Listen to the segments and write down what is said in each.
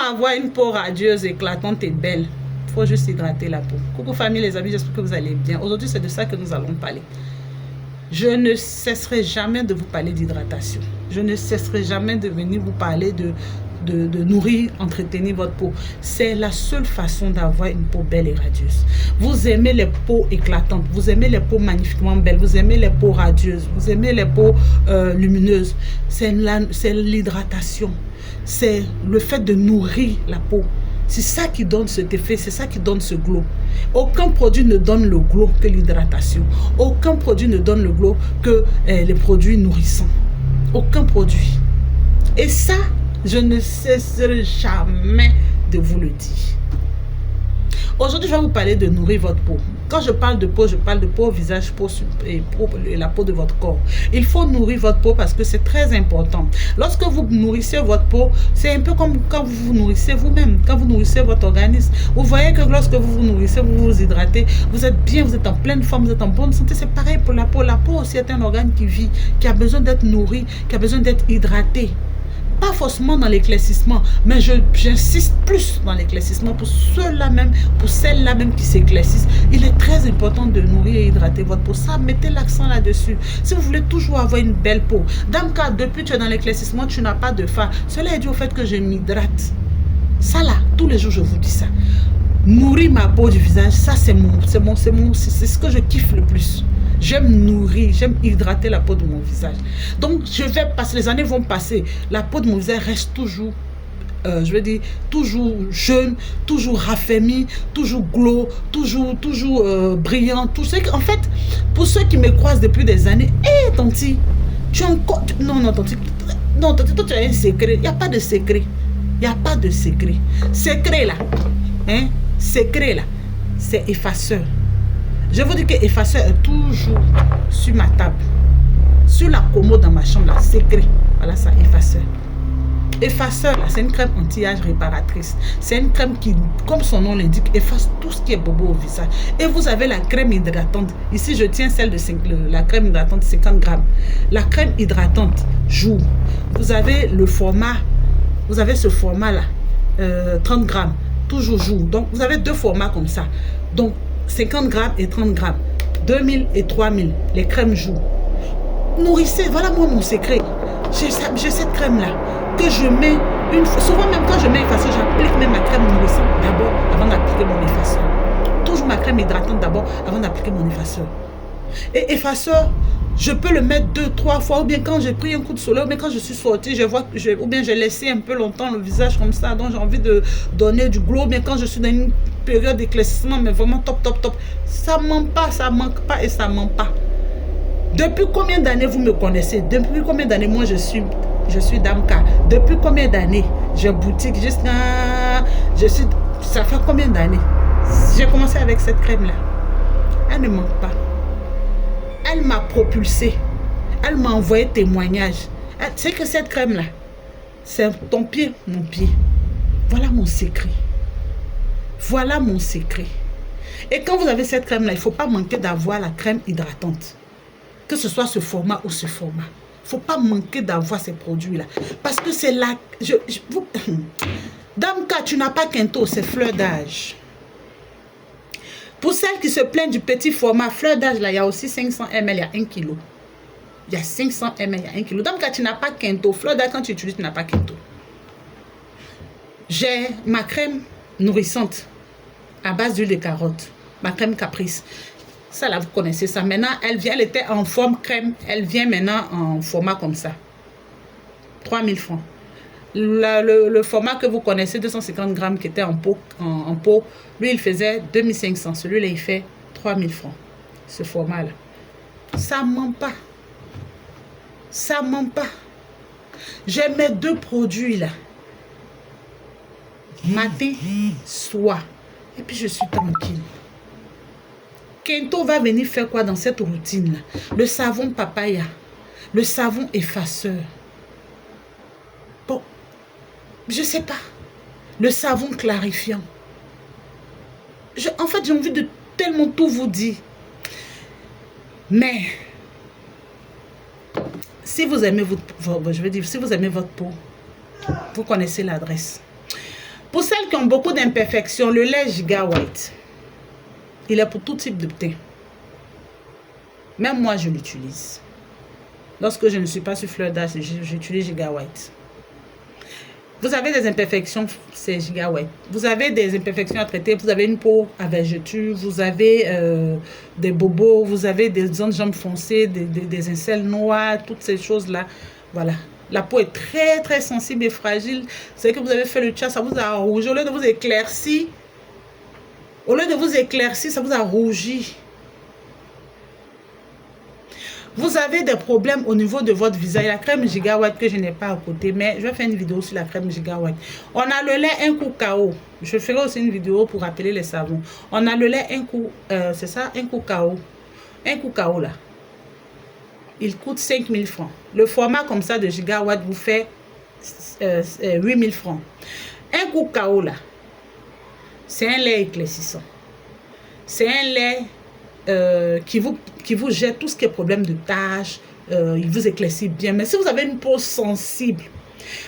avoir une peau radieuse, éclatante et belle, il faut juste hydrater la peau. Coucou famille, les amis, j'espère que vous allez bien. Aujourd'hui, c'est de ça que nous allons parler. Je ne cesserai jamais de vous parler d'hydratation. Je ne cesserai jamais de venir vous parler de nourrir, entretenir votre peau. C'est la seule façon d'avoir une peau belle et radieuse. Vous aimez les peaux éclatantes, vous aimez les peaux magnifiquement belles, vous aimez les peaux radieuses, vous aimez les peaux lumineuses. C'est l'hydratation. C'est le fait de nourrir la peau. C'est ça qui donne cet effet, c'est ça qui donne ce glow. Aucun produit ne donne le glow que l'hydratation. Aucun produit ne donne le glow que les produits nourrissants. Aucun produit. Et ça, je ne cesserai jamais de vous le dire. Aujourd'hui, je vais vous parler de nourrir votre peau. Quand je parle de peau, visage, peau et la peau de votre corps. Il faut nourrir votre peau parce que c'est très important. Lorsque vous nourrissez votre peau, c'est un peu comme quand vous vous nourrissez vous-même, quand vous nourrissez votre organisme. Vous voyez que lorsque vous vous nourrissez, vous vous hydratez, vous êtes bien, vous êtes en pleine forme, vous êtes en bonne santé. C'est pareil pour la peau. La peau aussi est un organe qui vit, qui a besoin d'être nourri, qui a besoin d'être hydraté. Pas forcément dans l'éclaircissement, mais j'insiste plus dans l'éclaircissement pour ceux-là même, pour celles-là même qui s'éclaircissent. Il est très important de nourrir et hydrater votre peau. Ça, mettez l'accent là-dessus. Si vous voulez toujours avoir une belle peau, dans le cas, depuis que tu es dans l'éclaircissement, tu n'as pas de fard. Cela est dû au fait que je m'hydrate. Ça là, tous les jours, je vous dis ça. Nourrir ma peau du visage, ça c'est ce que je kiffe le plus. J'aime nourrir, j'aime hydrater la peau de mon visage. Donc, les années vont passer. La peau de mon visage reste toujours, toujours jeune, toujours raffermie, toujours glow, toujours brillant. En fait, pour ceux qui me croisent depuis des années, hé, tanti, tu as encore... Non, tanti, toi, tu as un secret. Il n'y a pas de secret. Il n'y a pas de secret. Secret, là, hein, secret, là, c'est effaceur. Je vous dis que effaceur est toujours sur ma table. Sur la commode dans ma chambre, là, secret. Voilà ça, effaceur. Effaceur, là, c'est une crème anti-âge réparatrice. C'est une crème qui, comme son nom l'indique, efface tout ce qui est bobo au visage. Et vous avez la crème hydratante. Ici, je tiens celle de la crème hydratante 50 grammes. La crème hydratante jour. Vous avez le format, vous avez ce format-là, 30 grammes, toujours jour. Donc, vous avez deux formats comme ça. Donc, 50 grammes et 30 grammes, 2000 et 3000, les crèmes jour. Nourrissez, voilà moi mon secret. J'ai cette crème-là que je mets une fois. Souvent même quand je mets effaceur, j'applique même ma crème nourrissante d'abord avant d'appliquer mon effaceur. Toujours ma crème hydratante d'abord avant d'appliquer mon effaceur. Et effaceur, je peux le mettre 2-3 fois, ou bien quand j'ai pris un coup de soleil, ou bien quand je suis sortie, ou bien j'ai laissé un peu longtemps le visage comme ça, donc j'ai envie de donner du glow, ou bien quand je suis dans une période d'éclaircissement, mais vraiment top. Ça ne manque pas, ça manque pas et ça ne ment pas. Depuis combien d'années vous me connaissez? Depuis combien d'années moi je suis Damka? Depuis combien d'années j'ai boutique ça fait combien d'années? J'ai commencé avec cette crème-là. Elle ne manque pas. Elle m'a propulsé. Elle m'a envoyé témoignage. Tu sais que cette crème-là, c'est ton pied, mon pied. Voilà mon secret. Voilà mon secret. Et quand vous avez cette crème-là, il ne faut pas manquer d'avoir la crème hydratante. Que ce soit ce format ou ce format. Il ne faut pas manquer d'avoir ces produits-là. Parce que c'est là... Damka, tu n'as pas Kento, c'est fleur d'âge. Pour celles qui se plaignent du petit format, fleur d'âge, là, il y a aussi 500 ml, il y a 1 kg. Il y a 500 ml, il y a 1 kg. Donc, quand tu n'as pas Kento, fleur d'âge, quand tu utilises, tu n'as pas Kento. J'ai ma crème nourrissante à base d'huile de carotte. Ma crème Caprice. Ça, là, vous connaissez ça. Maintenant, elle était en forme crème. Elle vient maintenant en format comme ça. 3000 francs. Le format que vous connaissez, 250 grammes, qui était en pot, lui, il faisait 2500. Celui-là, il fait 3000 francs. Ce format-là. Ça ne ment pas. Ça ne ment pas. J'ai mes deux produits là. Matin, soir. Et puis, je suis tranquille. Kento va venir faire quoi dans cette routine-là? Le savon papaya. Le savon effaceur. Bon. Je ne sais pas. Le savon clarifiant. En fait, j'ai envie de tellement tout vous dire. Mais, si vous aimez si vous aimez votre peau, vous connaissez l'adresse. Pour celles qui ont beaucoup d'imperfections, le lait Giga White, il est pour tout type de teint. Même moi, je l'utilise. Lorsque je ne suis pas sur fleur d'âge, j'utilise Giga White. Vous avez des imperfections, c'est Giga White. Vous avez des imperfections à traiter, vous avez une peau à vergeture, vous avez des bobos, vous avez des zones de jambes foncées, des aisselles noires, toutes ces choses-là. Voilà. La peau est très, très sensible et fragile. C'est que vous avez fait le tcha, ça vous a rougi. Au lieu de vous éclaircir, ça vous a rougi. Vous avez des problèmes au niveau de votre visage. La crème Giga White que je n'ai pas à côté, mais je vais faire une vidéo sur la crème Giga White. On a le lait un coup KO. Je ferai aussi une vidéo pour rappeler les savons. On a le lait un coup, c'est ça, un coup KO. Un coup KO là. Il coûte 5000 francs. Le format comme ça de Giga White vous fait 8000 francs. Un coup KO là, c'est un lait éclaircissant. C'est un lait qui vous jette tout ce qui est problème de taches, il vous éclaircit bien. Mais si vous avez une peau sensible,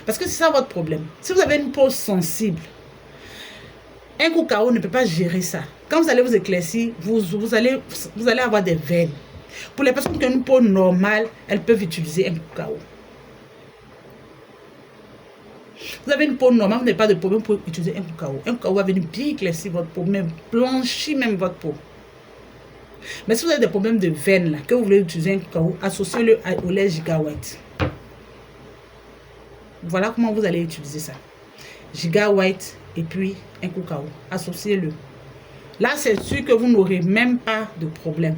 parce que c'est ça votre problème, si vous avez une peau sensible, un coup KO ne peut pas gérer ça. Quand vous allez vous éclaircir, vous allez avoir des veines. Pour les personnes qui ont une peau normale, elles peuvent utiliser un coup KO. Vous avez une peau normale, vous n'avez pas de problème pour utiliser un coup KO. Un coup KO va venir bien éclaircir votre peau, même blanchir même votre peau. Mais si vous avez des problèmes de veines, là, que vous voulez utiliser un cacao, associez-le au lait Giga White. Voilà comment vous allez utiliser ça. Giga White et puis un cacao. Associez-le. Là, c'est sûr que vous n'aurez même pas de problème.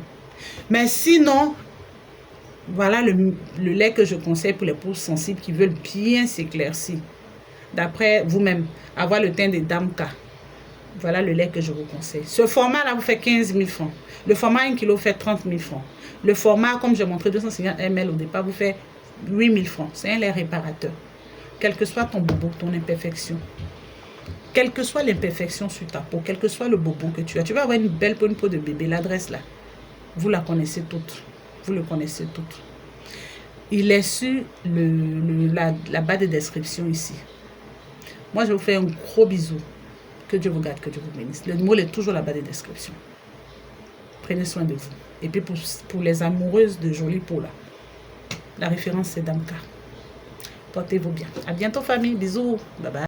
Mais sinon, voilà le lait que je conseille pour les peaux sensibles qui veulent bien s'éclaircir. D'après vous-même, avoir le teint des Damka. Voilà le lait que je vous conseille. Ce format-là vous fait 15 000 francs. Le format 1 kg fait 30 000 francs. Le format, comme j'ai montré, 250 ml au départ, vous fait 8 000 francs. C'est un lait réparateur. Quel que soit ton bobo, ton imperfection, quelle que soit l'imperfection sur ta peau, quel que soit le bobo que tu as vas avoir une belle peau, une peau de bébé. L'adresse là, vous la connaissez toute. Vous le connaissez toute. Il est sur la barre de description ici. Moi, je vous fais un gros bisou. Que Dieu vous garde, que Dieu vous bénisse. Le mot est toujours là-bas des descriptions. Prenez soin de vous. Et puis pour les amoureuses de jolie peau là, la référence c'est Damka. Portez-vous bien. À bientôt famille. Bisous. Bye bye.